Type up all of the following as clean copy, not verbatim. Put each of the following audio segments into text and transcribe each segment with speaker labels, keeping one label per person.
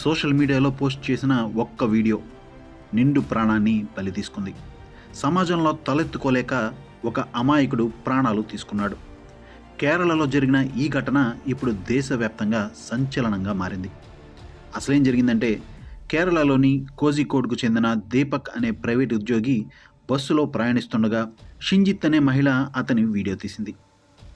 Speaker 1: Social మీడియాలో post చేసిన ఒక్క వీడియో నిండు ప్రాణాన్ని బలి తీసుకుంది. సమాజంలో తలెత్తుకోలేక ఒక అమాయకుడు ప్రాణాలు తీసుకున్నాడు. కేరళలో జరిగిన ఈ ఘటన ఇప్పుడు దేశవ్యాప్తంగా సంచలనంగా మారింది. అసలేం జరిగిందంటే, కేరళలోని కోజికోడ్కు చెందిన దీపక్ అనే ప్రైవేట్ ఉద్యోగి బస్సులో ప్రయాణిస్తుండగా షింజిత్ అనే మహిళ అతని వీడియో తీసింది.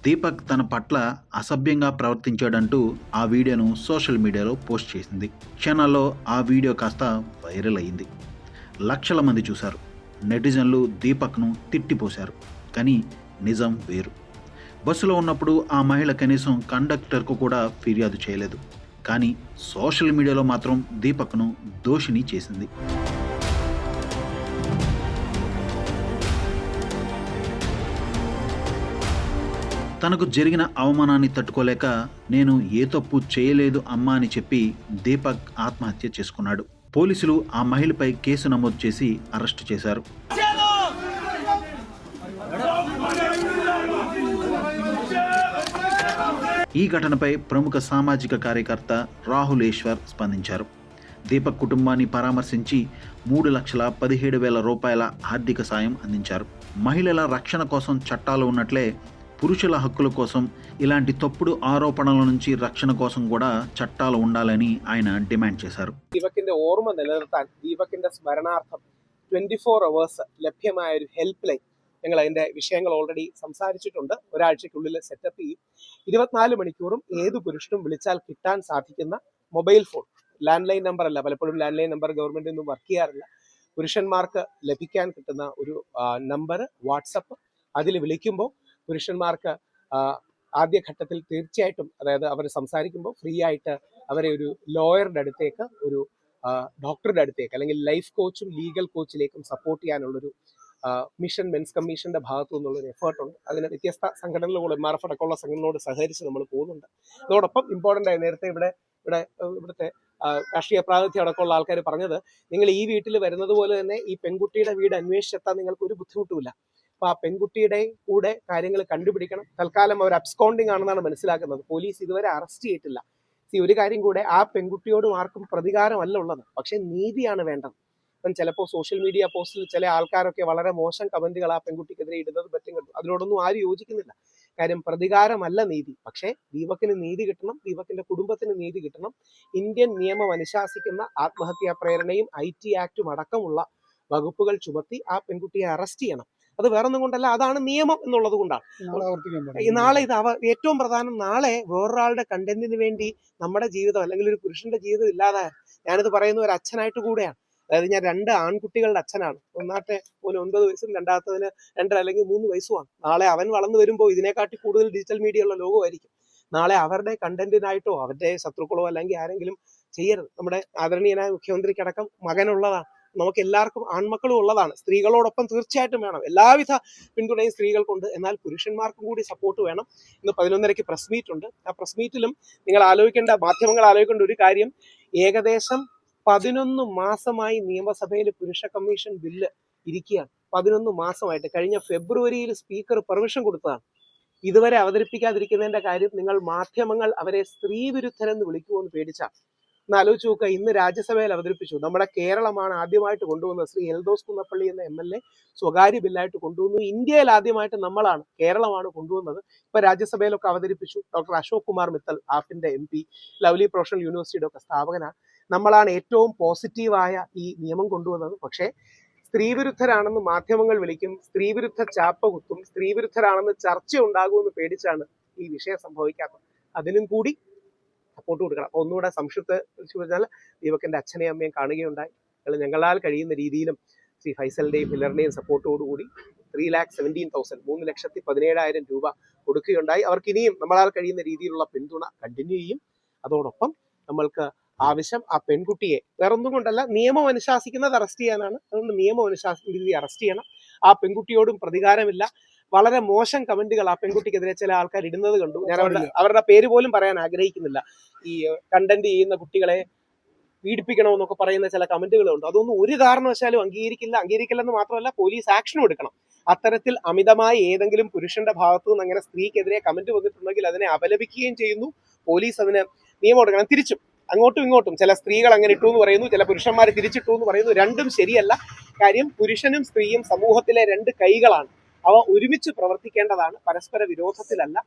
Speaker 1: దీపక్ తన పట్ల అసభ్యంగా ప్రవర్తించాడంటూ ఆ వీడియోను సోషల్ మీడియాలో పోస్ట్ చేసింది. క్షణాల్లో ఆ వీడియో కాస్త వైరల్ అయింది. లక్షల మంది చూశారు. నెటిజన్లు దీపక్ను తిట్టిపోశారు. కానీ నిజం వేరు. బస్సులో ఉన్నప్పుడు ఆ మహిళ కనీసం కండక్టర్కు కూడా ఫిర్యాదు చేయలేదు. కానీ సోషల్ మీడియాలో మాత్రం దీపక్ను దోషిని చేసింది. తనకు జరిగిన అవమానాన్ని తట్టుకోలేక నేను ఏ తప్పు చేయలేదు అమ్మా అని చెప్పి దీపక్ ఆత్మహత్య చేసుకున్నాడు. పోలీసులు ఆ మహిళపై కేసు నమోదు చేసి అరెస్టు చేశారు. ఈ ఘటనపై ప్రముఖ సామాజిక కార్యకర్త రాహుల్ ఈశ్వర్ స్పందించారు. దీపక్ కుటుంబాన్ని పరామర్శించి 3,17,000 రూపాయల ఆర్థిక సాయం అందించారు. మహిళల రక్షణ కోసం చట్టాలు ఉన్నట్లే పురుషుల హక్కుల కోసం, ఇలాంటి తప్పుడు ఆరోపణల నుంచి రక్షణ కోసం కూడా చట్టాలు ఉండాలని ఆయన డిమాండ్ చేశారు.
Speaker 2: ദീപകിന്റെ ഓർമ്മ നിലനിർത്താൻ ദീപകിന്റെ സ്മരണാർത്ഥം 24 hours ലഭ്യമായ ഒരു ഹെൽപ്പ് ലൈൻ ഞങ്ങൾ അതിന്റെ വിഷയങ്ങൾ ഓൾറെഡി സംസാരിച്ചിട്ടുണ്ട്. ഒരാഴ്ചക്കുള്ളിൽ സെറ്റപ്പ് ചെയ്യും. 24 മണിക്കൂറും ഏത് പുരുഷനും വിളിച്ചാൽ കിട്ടാൻ സാധിക്കുന്ന mobile phone, land line number അല്ല, പലപ്പോഴും ലാൻഡ് ലൈൻ നമ്പർ ഗവൺമെന്റിൽ നിന്നും വർക്ക് ചെയ്യാറില്ല. പുരുഷന്മാർക്ക് ലഭിക്കാൻ കിട്ടുന്ന ഒരു നമ്പർ വാട്സപ്പ്, അതിൽ വിളിക്കുമ്പോൾ പുരുഷന്മാർക്ക് ആദ്യഘട്ടത്തിൽ തീർച്ചയായിട്ടും, അതായത് അവർ സംസാരിക്കുമ്പോൾ ഫ്രീ ആയിട്ട് അവരെ ഒരു ലോയറുടെ അടുത്തേക്ക്, ഒരു ഡോക്ടറുടെ അടുത്തേക്ക്, അല്ലെങ്കിൽ ലൈഫ് കോച്ചും ലീഗൽ കോച്ചിലേക്കും സപ്പോർട്ട് ചെയ്യാനുള്ളൊരു മിഷൻ മെൻസ് കമ്മീഷന്റെ ഭാഗത്തു നിന്നുള്ളൊരു എഫേർട്ടുണ്ട്. അതിന് വ്യത്യസ്ത സംഘടനകളോട്, MRF അടക്കമുള്ള സംഘടനകളോട് സഹകരിച്ച് നമ്മൾ പോകുന്നുണ്ട്. അതോടൊപ്പം ഇമ്പോർട്ടൻ്റ് ആയി നേരത്തെ ഇവിടുത്തെ രാഷ്ട്രീയ പ്രാതിനിധ്യം അടക്കമുള്ള ആൾക്കാർ പറഞ്ഞത്, നിങ്ങൾ ഈ വീട്ടിൽ വരുന്നത് പോലെ തന്നെ ഈ പെൺകുട്ടിയുടെ വീട് അന്വേഷിച്ചെത്താൻ നിങ്ങൾക്ക് ഒരു ബുദ്ധിമുട്ടുമില്ല. അപ്പോൾ ആ പെൺകുട്ടിയുടെ കൂടെ കാര്യങ്ങൾ കണ്ടുപിടിക്കണം. തൽക്കാലം അവർ അബ്സ്കോണ്ടിങ് ആണെന്നാണ് മനസ്സിലാക്കുന്നത്. പോലീസ് ഇതുവരെ അറസ്റ്റ് ചെയ്തിട്ടില്ല. ഒരു കാര്യം കൂടെ, ആ പെൺകുട്ടിയോടും ആർക്കും പ്രതികാരമല്ല ഉള്ളത്, പക്ഷെ നീതിയാണ് വേണ്ടത്. അപ്പം ചിലപ്പോൾ സോഷ്യൽ മീഡിയ പോസ്റ്റിൽ ചില ആൾക്കാരൊക്കെ വളരെ മോശം കമന്റുകൾ ആ പെൺകുട്ടിക്കെതിരെ ഇടുന്നത് പറ്റും കണ്ടു. അതിനോടൊന്നും ആരും യോജിക്കുന്നില്ല. കാര്യം പ്രതികാരമല്ല നീതി. പക്ഷേ ദീപകിന് നീതി കിട്ടണം, ദീപകിന്റെ കുടുംബത്തിന് നീതി കിട്ടണം. ഇന്ത്യൻ നിയമം അനുശാസിക്കുന്ന ആത്മഹത്യാ പ്രേരണയും IT ആക്ടും അടക്കമുള്ള വകുപ്പുകൾ ചുമത്തി ആ പെൺകുട്ടിയെ അറസ്റ്റ് ചെയ്യണം. അത് വേറൊന്നും കൊണ്ടല്ല, അതാണ് നിയമം എന്നുള്ളത് കൊണ്ടാണ്. നാളെ ഇത് ഏറ്റവും പ്രധാനം, നാളെ വേറൊരാളുടെ കണ്ടന്റിന് വേണ്ടി നമ്മുടെ ജീവിതം അല്ലെങ്കിൽ ഒരു പുരുഷന്റെ ജീവിതം ഇല്ലാതായ, ഞാനിത് പറയുന്ന ഒരു അച്ഛനായിട്ട് കൂടെയാണ്. അതായത് ഞാൻ 2 ആൺകുട്ടികളുടെ അച്ഛനാണ്. ഒന്നാമത്തെ മോന് 9 വയസ്സും രണ്ടാമത്തതിന് 2 അല്ലെങ്കിൽ 3 വയസ്സുമാണ്. നാളെ അവൻ വളർന്നു വരുമ്പോൾ ഇതിനെക്കാട്ടി കൂടുതൽ ഡിജിറ്റൽ മീഡിയ ഉള്ള ലോകമായിരിക്കും. നാളെ അവരുടെ കണ്ടന്റിനായിട്ടോ അവരുടെ ശത്രുക്കളോ അല്ലെങ്കിൽ ആരെങ്കിലും ചെയ്യരുത്. നമ്മുടെ ആദരണീയനായ മുഖ്യമന്ത്രിക്കടക്കം മകനുള്ളതാണ്, നമുക്ക് എല്ലാവർക്കും ആൺമക്കളും ഉള്ളതാണ്. സ്ത്രീകളോടൊപ്പം തീർച്ചയായിട്ടും വേണം എല്ലാവിധ പിന്തുണയും സ്ത്രീകൾക്കുണ്ട്. എന്നാൽ പുരുഷന്മാർക്കും കൂടി സപ്പോർട്ട് വേണം. ഇന്ന് 11:30 പ്രസ് മീറ്റ് ഉണ്ട്. ആ പ്രസ് മീറ്റിലും നിങ്ങൾ ആലോചിക്കേണ്ട, മാധ്യമങ്ങൾ ആലോചിക്കേണ്ട ഒരു കാര്യം, ഏകദേശം 11 മാസമായി നിയമസഭയിൽ പുരുഷ കമ്മീഷൻ ബില്ല് ഇരിക്കുകയാണ്. 11 മാസമായിട്ട്. കഴിഞ്ഞ ഫെബ്രുവരിയിൽ സ്പീക്കർ പെർമിഷൻ കൊടുത്തതാണ്. ഇതുവരെ അവതരിപ്പിക്കാതിരിക്കുന്നതിന്റെ കാര്യം, നിങ്ങൾ മാധ്യമങ്ങൾ അവരെ സ്ത്രീ വിരുദ്ധരെന്ന് വിളിക്കുമെന്ന് പേടിച്ചാണ്. ഒന്ന് ആലോചിച്ച് നോക്കുക. ഇന്ന് രാജ്യസഭയിൽ അവതരിപ്പിച്ചു. നമ്മുടെ കേരളമാണ് ആദ്യമായിട്ട് കൊണ്ടുവന്നത്. ശ്രീ എൽദോസ് കുന്നപ്പള്ളി എന്ന MLA സ്വകാര്യ ബില്ലായിട്ട് കൊണ്ടുവന്നു. ഇന്ത്യയിൽ ആദ്യമായിട്ട് നമ്മളാണ്, കേരളമാണ് കൊണ്ടുവന്നത്. ഇപ്പൊ രാജ്യസഭയിലൊക്കെ അവതരിപ്പിച്ചു. ഡോക്ടർ അശോക് കുമാർ മിത്തൽ, ആഫിന്റെ MP, ലവ്ലി പ്രൊഫഷണൽ യൂണിവേഴ്സിറ്റിയുടെ ഒക്കെ സ്ഥാപകനാണ്. നമ്മളാണ് ഏറ്റവും പോസിറ്റീവായ ഈ നിയമം കൊണ്ടുവന്നത്. പക്ഷേ സ്ത്രീവിരുദ്ധരാണെന്ന് മാധ്യമങ്ങൾ വിളിക്കും, സ്ത്രീവിരുദ്ധ ചാപ്പ കുത്തും, സ്ത്രീവിരുദ്ധരാണെന്ന് ചർച്ച ഉണ്ടാകുമെന്ന് പേടിച്ചാണ് ഈ വിഷയം സംഭവിക്കാത്തത്. അതിനും കൂടി സപ്പോർട്ട് കൊടുക്കണം. അപ്പോൾ ഒന്നുകൂടെ സംക്ഷിപ്ത പറഞ്ഞാൽ, ദീപകിന്റെ അച്ഛനെയും അമ്മയും കാണുകയുണ്ടായി. ഞങ്ങളാൽ കഴിയുന്ന രീതിയിലും ശ്രീ ഫൈസലിന്റെയും ഹില്ലറിന്റെയും സപ്പോർട്ടോടുകൂടി 3,17,000 3,17,000 രൂപ കൊടുക്കുകയുണ്ടായി. അവർക്ക് ഇനിയും നമ്മളാൽ കഴിയുന്ന രീതിയിലുള്ള പിന്തുണ കണ്ടിന്യൂ ചെയ്യും. അതോടൊപ്പം നമ്മൾക്ക് ആവശ്യം ആ പെൺകുട്ടിയെ വേറൊന്നും കൊണ്ടല്ല, നിയമം അനുശാസിക്കുന്നത് അറസ്റ്റ് ചെയ്യാനാണ്. അതുകൊണ്ട് നിയമം അനുശാസിക്കുന്ന രീതി അറസ്റ്റ് ചെയ്യണം. ആ പെൺകുട്ടിയോടും പ്രതികാരമില്ല. വളരെ മോശം കമന്റുകൾ ആ പെൺകുട്ടിക്കെതിരെ ചില ആൾക്കാർ ഇടുന്നത് കണ്ടു. ഞാൻ അവരുടെ പേര് പോലും പറയാൻ ആഗ്രഹിക്കുന്നില്ല. ഈ കണ്ടന്റ് ചെയ്യുന്ന കുട്ടികളെ പീഡിപ്പിക്കണമെന്നൊക്കെ പറയുന്ന ചില കമന്റുകളുണ്ട്. അതൊന്നും ഒരു കാരണവശാലും അംഗീകരിക്കില്ലെന്ന് മാത്രമല്ല, പോലീസ് ആക്ഷനും എടുക്കണം. അത്തരത്തിൽ അമിതമായി ഏതെങ്കിലും പുരുഷന്റെ ഭാഗത്തു നിന്ന് അങ്ങനെ സ്ത്രീക്കെതിരെ കമന്റ് വന്നിട്ടുണ്ടെങ്കിൽ അതിനെ അപലപിക്കുകയും ചെയ്യുന്നു. പോലീസ് അതിന് നിയമം എടുക്കണം. തിരിച്ചും അങ്ങോട്ടും ഇങ്ങോട്ടും ചില സ്ത്രീകൾ അങ്ങനെ ഇട്ടു എന്ന് പറയുന്നു, ചില പുരുഷന്മാർ തിരിച്ചിട്ടു എന്ന് പറയുന്നു. രണ്ടും ശരിയല്ല. കാര്യം പുരുഷനും സ്ത്രീയും സമൂഹത്തിലെ രണ്ട് കൈകളാണ്. അവ ഒരുമിച്ച് പ്രവർത്തിക്കേണ്ടതാണ്, പരസ്പര വിരോധത്തിലല്ല.